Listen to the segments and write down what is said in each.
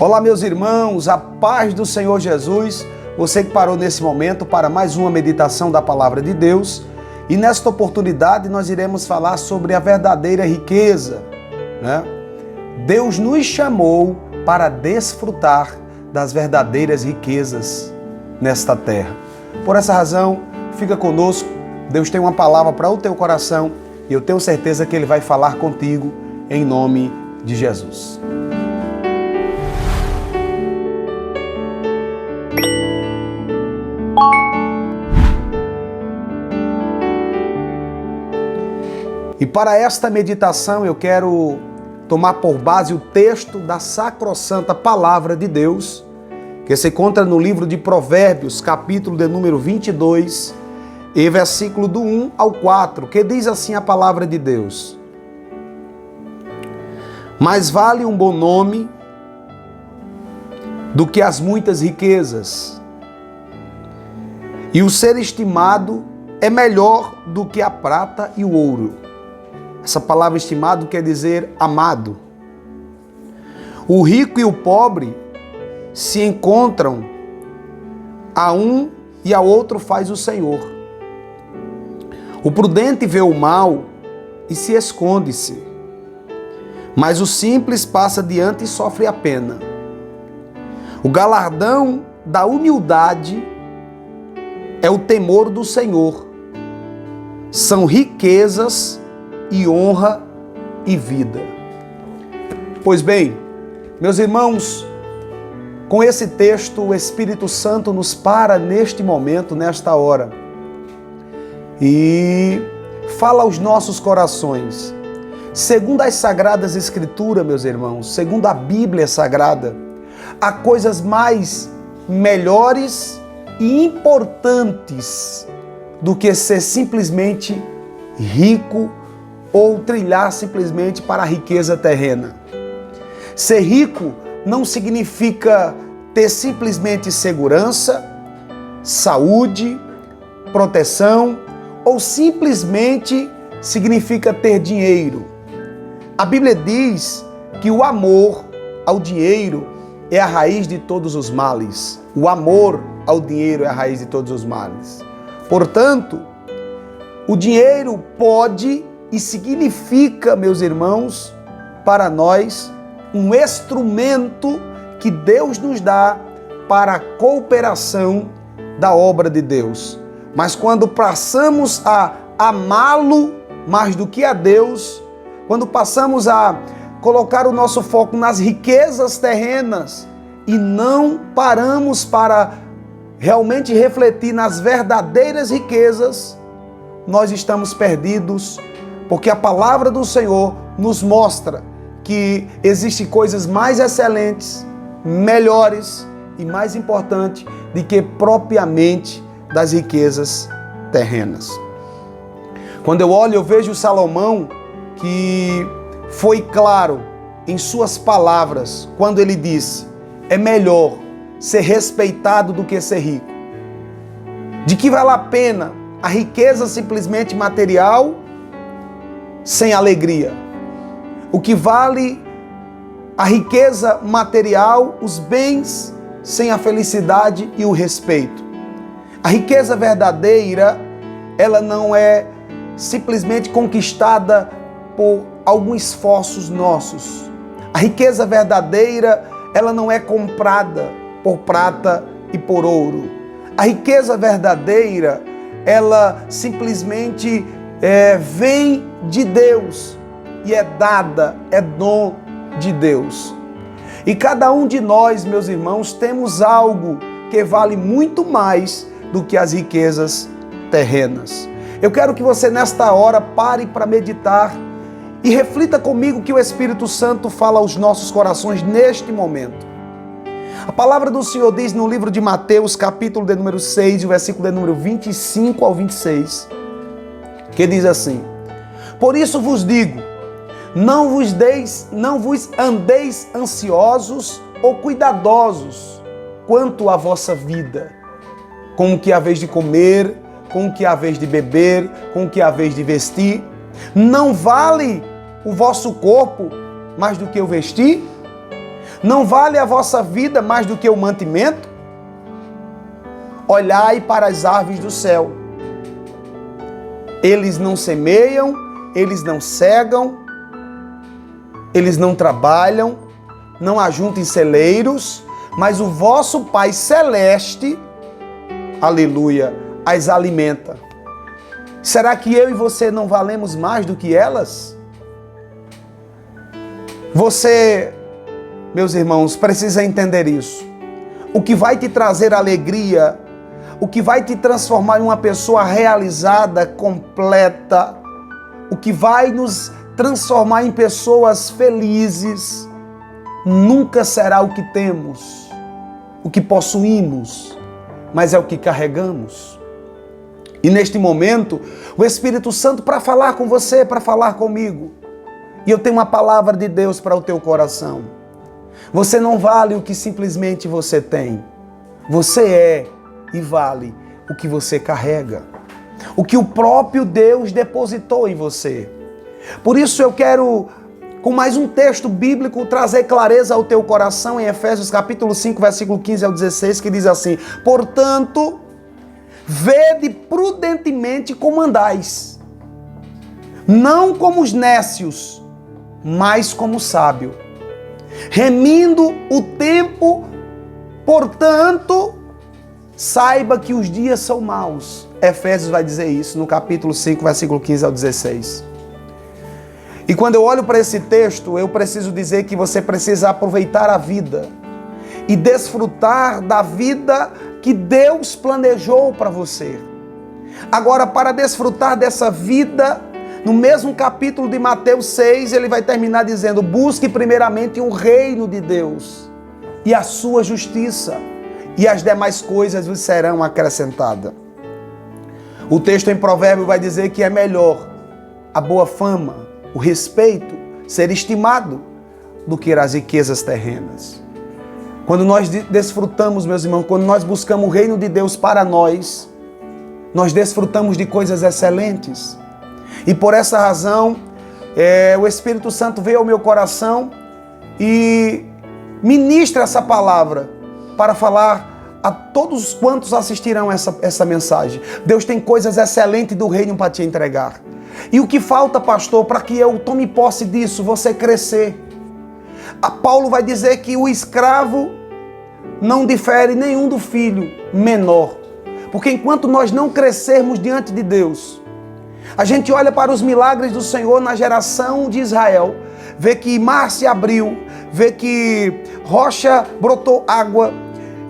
Olá, meus irmãos, a paz do Senhor Jesus. Você que parou nesse momento para mais uma meditação da Palavra de Deus. E nesta oportunidade nós iremos falar sobre a verdadeira riqueza, né? Deus nos chamou para desfrutar das verdadeiras riquezas nesta terra. Por essa razão, fica conosco. Deus tem uma palavra para o teu coração e eu tenho certeza que Ele vai falar contigo em nome de Jesus. E para esta meditação eu quero tomar por base o texto da sacrossanta Palavra de Deus, que se encontra no livro de Provérbios, capítulo de número 22, e versículo do 1 ao 4, que diz assim a Palavra de Deus: Mais vale um bom nome do que as muitas riquezas, e o ser estimado é melhor do que a prata e o ouro. Essa palavra estimado quer dizer amado. O rico e o pobre se encontram, a um e a outro faz o Senhor. O prudente vê o mal e se esconde-se, mas o simples passa diante e sofre a pena. O galardão da humildade é o temor do Senhor. São riquezas e honra e vida. Pois bem, meus irmãos, com esse texto o Espírito Santo nos para neste momento, nesta hora, e fala aos nossos corações. Segundo as Sagradas Escrituras, meus irmãos, segundo a Bíblia Sagrada, há coisas mais melhores e importantes do que ser simplesmente rico ou trilhar simplesmente para a riqueza terrena. Ser rico não significa ter simplesmente segurança, saúde, proteção, ou simplesmente significa ter dinheiro. A Bíblia diz que o amor ao dinheiro é a raiz de todos os males. O amor ao dinheiro é a raiz de todos os males. Portanto, o dinheiro pode e significa, meus irmãos, para nós, um instrumento que Deus nos dá para a cooperação da obra de Deus. Mas quando passamos a amá-lo mais do que a Deus, quando passamos a colocar o nosso foco nas riquezas terrenas e não paramos para realmente refletir nas verdadeiras riquezas, nós estamos perdidos. Porque a palavra do Senhor nos mostra que existem coisas mais excelentes, melhores e mais importantes do que propriamente das riquezas terrenas. Quando eu olho, eu vejo Salomão, que foi claro em suas palavras, quando ele disse: é melhor ser respeitado do que ser rico. De que vale a pena a riqueza simplesmente material sem alegria? O que vale a riqueza material, os bens, sem a felicidade e o respeito? A riqueza verdadeira, ela não é simplesmente conquistada por alguns esforços nossos. A riqueza verdadeira, ela não é comprada por prata e por ouro. A riqueza verdadeira, ela simplesmente vem de Deus e é dada, é dom de Deus. E cada um de nós, meus irmãos, temos algo que vale muito mais do que as riquezas terrenas. Eu quero que você nesta hora pare para meditar e reflita comigo que o Espírito Santo fala aos nossos corações neste momento. A palavra do Senhor diz no livro de Mateus, capítulo de número 6, o versículo de número 25 ao 26, que diz assim: Por isso vos digo, não vos andeis ansiosos ou cuidadosos quanto à vossa vida, com o que haveis de comer, com o que haveis de beber, com o que haveis de vestir. Não vale o vosso corpo mais do que o vestir? Não vale a vossa vida mais do que o mantimento? Olhai para as árvores do céu. Eles não semeiam, eles não cegam, eles não trabalham, não ajuntam em celeiros, mas o vosso Pai Celeste, aleluia, as alimenta. Será que eu e você não valemos mais do que elas? Você, meus irmãos, precisa entender isso. O que vai te trazer alegria, o que vai te transformar em uma pessoa realizada, completa, o que vai nos transformar em pessoas felizes, nunca será o que temos, o que possuímos, mas é o que carregamos. E neste momento, o Espírito Santo, para falar com você, para falar comigo, e eu tenho uma palavra de Deus para o teu coração. Você não vale o que simplesmente você tem. Você é e vale o que você carrega, o que o próprio Deus depositou em você. Por isso eu quero, com mais um texto bíblico, trazer clareza ao teu coração em Efésios capítulo 5, versículo 15 ao 16, que diz assim: portanto, vede prudentemente como andais, não como os nécios, mas como o sábio, remindo o tempo, portanto, saiba que os dias são maus. Efésios vai dizer isso no capítulo 5, versículo 15 ao 16. E quando eu olho para esse texto, eu preciso dizer que você precisa aproveitar a vida e desfrutar da vida que Deus planejou para você. Agora, para desfrutar dessa vida, no mesmo capítulo de Mateus 6, ele vai terminar dizendo: busque primeiramente o reino de Deus e a sua justiça, e as demais coisas vos serão acrescentadas. O texto em Provérbios vai dizer que é melhor a boa fama, o respeito, ser estimado, do que as riquezas terrenas. Quando nós desfrutamos, meus irmãos, quando nós buscamos o reino de Deus para nós, nós desfrutamos de coisas excelentes. E por essa razão, o Espírito Santo veio ao meu coração e ministra essa palavra para falar a todos quantos assistirão essa mensagem. Deus tem coisas excelentes do reino para te entregar. E o que falta, pastor, para que eu tome posse disso? Você crescer. Paulo vai dizer que o escravo não difere nenhum do filho menor. Porque enquanto nós não crescermos diante de Deus, a gente olha para os milagres do Senhor na geração de Israel, vê que mar se abriu, vê que rocha brotou água,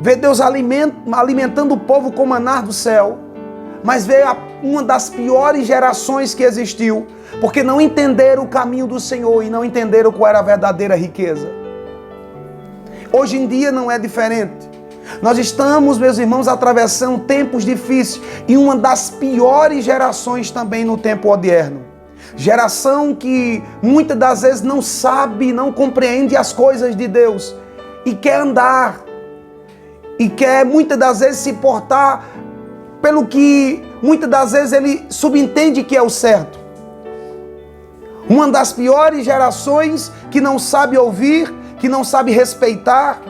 vê Deus alimentando o povo com maná do céu, mas vê uma das piores gerações que existiu, porque não entenderam o caminho do Senhor e não entenderam qual era a verdadeira riqueza. Hoje em dia não é diferente. Nós estamos, meus irmãos, atravessando tempos difíceis e uma das piores gerações também no tempo odierno. Geração que muitas das vezes não sabe, não compreende as coisas de Deus e quer andar e quer muitas das vezes se portar pelo que muitas das vezes ele subentende que é o certo. Uma das piores gerações que não sabe ouvir, que não sabe respeitar,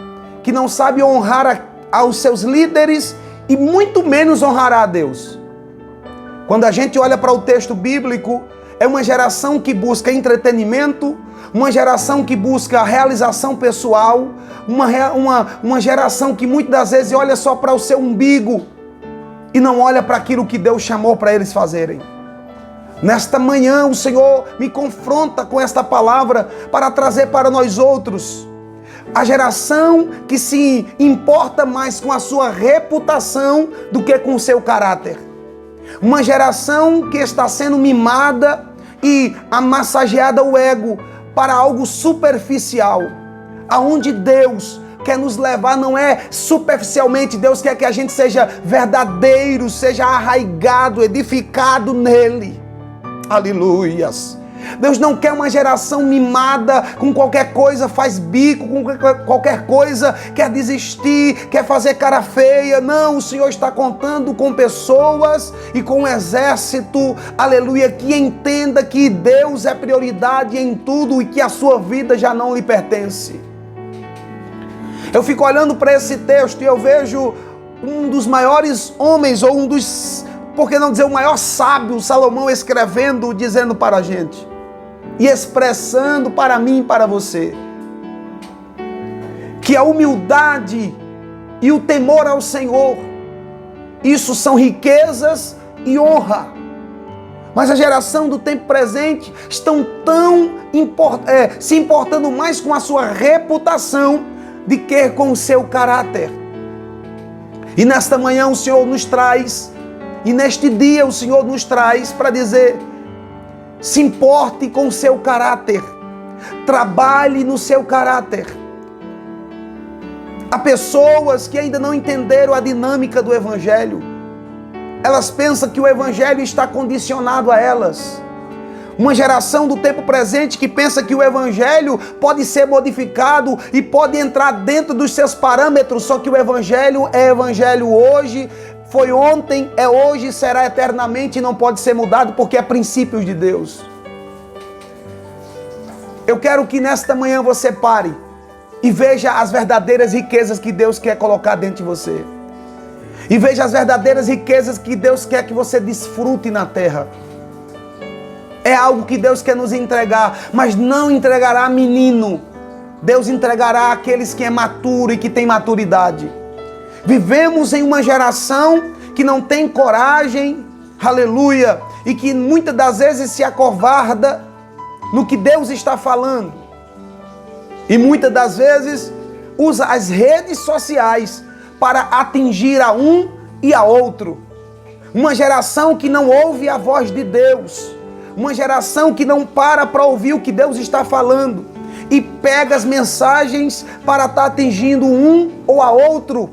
que não sabe honrar aos seus líderes e muito menos honrará a Deus. Quando a gente olha para o texto bíblico, é uma geração que busca entretenimento, uma geração que busca realização pessoal, uma geração que muitas das vezes olha só para o seu umbigo e não olha para aquilo que Deus chamou para eles fazerem. Nesta manhã o Senhor me confronta com esta palavra para trazer para nós outros a geração que se importa mais com a sua reputação do que com o seu caráter. Uma geração que está sendo mimada e amassageada o ego para algo superficial, aonde Deus quer nos levar não é superficialmente. Deus quer que a gente seja verdadeiro, seja arraigado, edificado nele. Aleluias. Deus não quer uma geração mimada, com qualquer coisa faz bico, com qualquer coisa quer desistir, quer fazer cara feia. Não, o Senhor está contando com pessoas e com um exército, aleluia, que entenda que Deus é prioridade em tudo e que a sua vida já não lhe pertence. Eu fico olhando para esse texto e eu vejo um dos maiores homens, ou um dos, por que não dizer, o maior sábio, Salomão, escrevendo, dizendo para a gente e expressando para mim e para você que a humildade e o temor ao Senhor, isso são riquezas e honra. Mas a geração do tempo presente estão se importando mais com a sua reputação do que com o seu caráter. E nesta manhã o Senhor nos traz, e neste dia o Senhor nos traz para dizer: se importe com o seu caráter, trabalhe no seu caráter. Há pessoas que ainda não entenderam a dinâmica do Evangelho. Elas pensam que o Evangelho está condicionado a elas. Uma geração do tempo presente que pensa que o Evangelho pode ser modificado e pode entrar dentro dos seus parâmetros, só que o Evangelho é Evangelho hoje, foi ontem, é hoje, será eternamente e não pode ser mudado porque é princípios de Deus. Eu quero que nesta manhã você pare e veja as verdadeiras riquezas que Deus quer colocar dentro de você. E veja as verdadeiras riquezas que Deus quer que você desfrute na terra. É algo que Deus quer nos entregar, mas não entregará menino. Deus entregará aqueles que é maturo e que tem maturidade. Vivemos em uma geração que não tem coragem, aleluia, e que muitas das vezes se acovarda no que Deus está falando. E muitas das vezes usa as redes sociais para atingir a um e a outro. Uma geração que não ouve a voz de Deus. Uma geração que não para ouvir o que Deus está falando. E pega as mensagens para estar atingindo um ou a outro.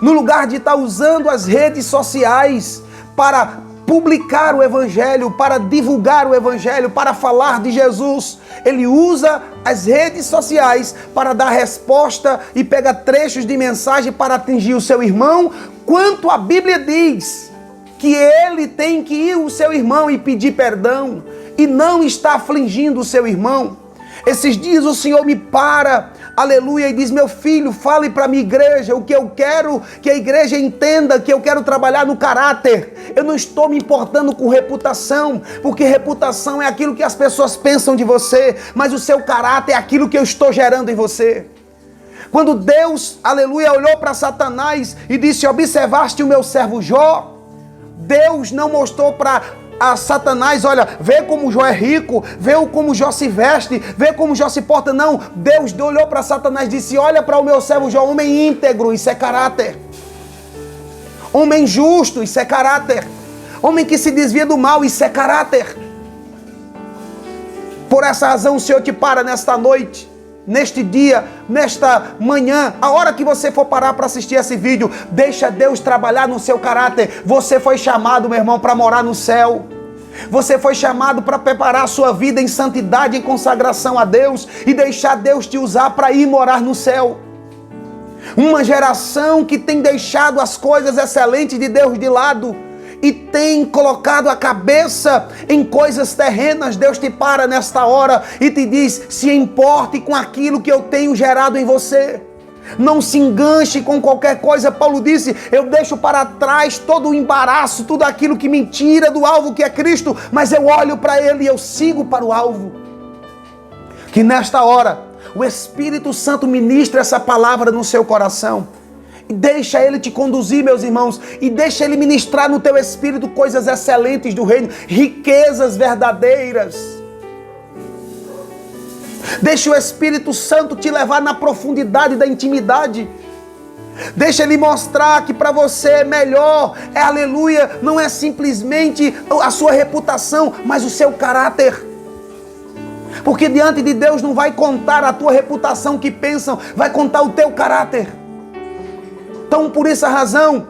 No lugar de estar usando as redes sociais para publicar o Evangelho, para divulgar o Evangelho, para falar de Jesus, ele usa as redes sociais para dar resposta e pega trechos de mensagem para atingir o seu irmão, quanto a Bíblia diz que ele tem que ir ao seu irmão e pedir perdão e não está afligindo o seu irmão. Esses dias o Senhor me para, aleluia, e diz: meu filho, fale para a minha igreja o que eu quero que a igreja entenda, que eu quero trabalhar no caráter. Eu não estou me importando com reputação, porque reputação é aquilo que as pessoas pensam de você, mas o seu caráter é aquilo que eu estou gerando em você. Quando Deus, aleluia, olhou para Satanás e disse: observaste o meu servo Jó? Deus não mostrou para a Satanás: olha, vê como Jó é rico, vê como Jó se veste, vê como Jó se porta. Não, Deus olhou para Satanás e disse: olha para o meu servo Jó, homem íntegro, isso é caráter. Homem justo, isso é caráter. Homem que se desvia do mal, isso é caráter. Por essa razão o Senhor te para nesta noite, neste dia, nesta manhã, a hora que você for parar para assistir esse vídeo, deixa Deus trabalhar no seu caráter. Você foi chamado, meu irmão, para morar no céu. Você foi chamado para preparar a sua vida em santidade, em consagração a Deus e deixar Deus te usar para ir morar no céu. Uma geração que tem deixado as coisas excelentes de Deus de lado e tem colocado a cabeça em coisas terrenas. Deus te para nesta hora e te diz: se importe com aquilo que eu tenho gerado em você. Não se enganche com qualquer coisa. Paulo disse: eu deixo para trás todo o embaraço, tudo aquilo que me tira do alvo que é Cristo, mas eu olho para Ele e eu sigo para o alvo. Que nesta hora o Espírito Santo ministre essa palavra no seu coração. E deixa Ele te conduzir, meus irmãos, e deixa Ele ministrar no teu espírito coisas excelentes do reino, riquezas verdadeiras. Deixa o Espírito Santo te levar na profundidade da intimidade. Deixa Ele mostrar que para você é melhor, aleluia, não é simplesmente a sua reputação, mas o seu caráter. Porque diante de Deus não vai contar a tua reputação que pensam, vai contar o teu caráter. Então, por essa razão,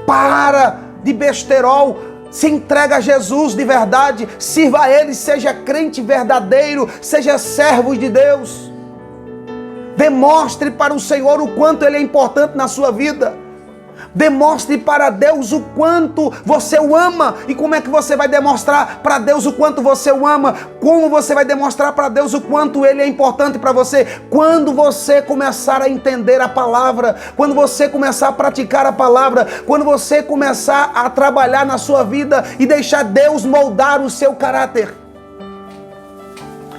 para de besterol, se entrega a Jesus de verdade, sirva a Ele, seja crente verdadeiro, seja servo de Deus. Demonstre para o Senhor o quanto Ele é importante na sua vida. Demonstre para Deus o quanto você o ama. E como é que você vai demonstrar para Deus o quanto você o ama? Como você vai demonstrar para Deus o quanto Ele é importante para você? Quando você começar a entender a palavra, quando você começar a praticar a palavra, quando você começar a trabalhar na sua vida e deixar Deus moldar o seu caráter.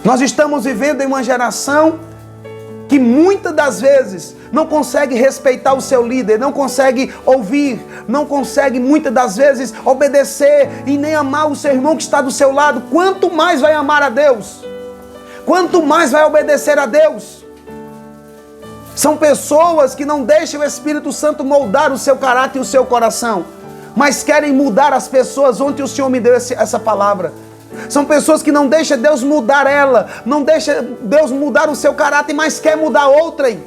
Nós estamos vivendo em uma geração que muitas das vezes não consegue respeitar o seu líder, não consegue ouvir, não consegue muitas das vezes obedecer e nem amar o seu irmão que está do seu lado. Quanto mais vai amar a Deus? Quanto mais vai obedecer a Deus? São pessoas que não deixam o Espírito Santo moldar o seu caráter e o seu coração, mas querem mudar as pessoas. Ontem o Senhor me deu essa palavra. São pessoas que não deixam Deus mudar ela, não deixam Deus mudar o seu caráter, mas quer mudar outrem.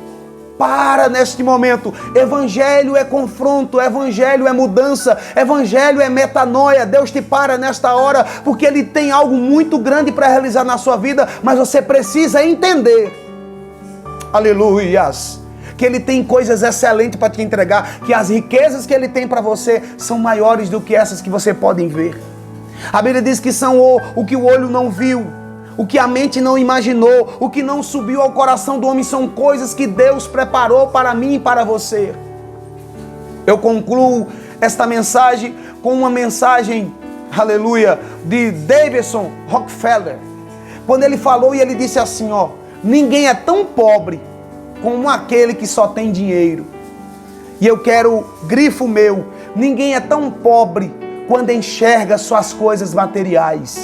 Para neste momento. Evangelho é confronto, evangelho é mudança, evangelho é metanoia. Deus te para nesta hora, porque Ele tem algo muito grande para realizar na sua vida, mas você precisa entender, aleluias, que Ele tem coisas excelentes para te entregar, que as riquezas que Ele tem para você são maiores do que essas que você pode ver. A Bíblia diz que são o que o olho não viu, o que a mente não imaginou, o que não subiu ao coração do homem, são coisas que Deus preparou para mim e para você. Eu concluo esta mensagem com uma mensagem, aleluia, de Davidson Rockefeller. Quando ele falou e ele disse assim, ninguém é tão pobre como aquele que só tem dinheiro. E eu quero, grifo meu, ninguém é tão pobre quando enxerga suas coisas materiais.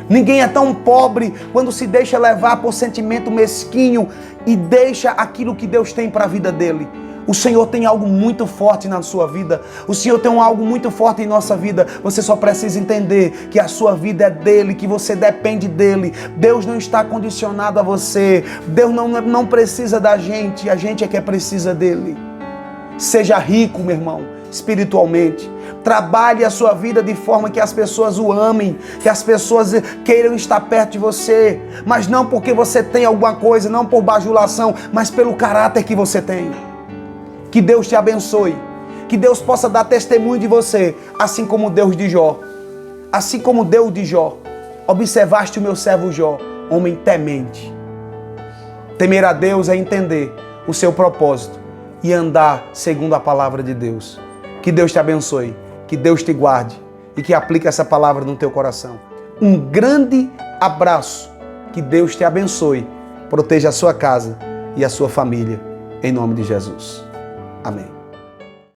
Ninguém é tão pobre quando se deixa levar por sentimento mesquinho e deixa aquilo que Deus tem para a vida dele. O Senhor tem algo muito forte na sua vida. O Senhor tem algo muito forte em nossa vida. Você só precisa entender que a sua vida é dele, que você depende dele. Deus não está condicionado a você. Deus não precisa da gente. A gente é que precisa dele. Seja rico, meu irmão, espiritualmente. Trabalhe a sua vida de forma que as pessoas o amem, que as pessoas queiram estar perto de você, mas não porque você tem alguma coisa, não por bajulação, mas pelo caráter que você tem. Que Deus te abençoe, que Deus possa dar testemunho de você, assim como Deus de Jó. Assim como Deus de Jó. Observaste o meu servo Jó, homem temente. Temer a Deus é entender o seu propósito e andar segundo a palavra de Deus. Que Deus te abençoe, que Deus te guarde e que aplique essa palavra no teu coração. Um grande abraço, que Deus te abençoe, proteja a sua casa e a sua família, em nome de Jesus. Amém.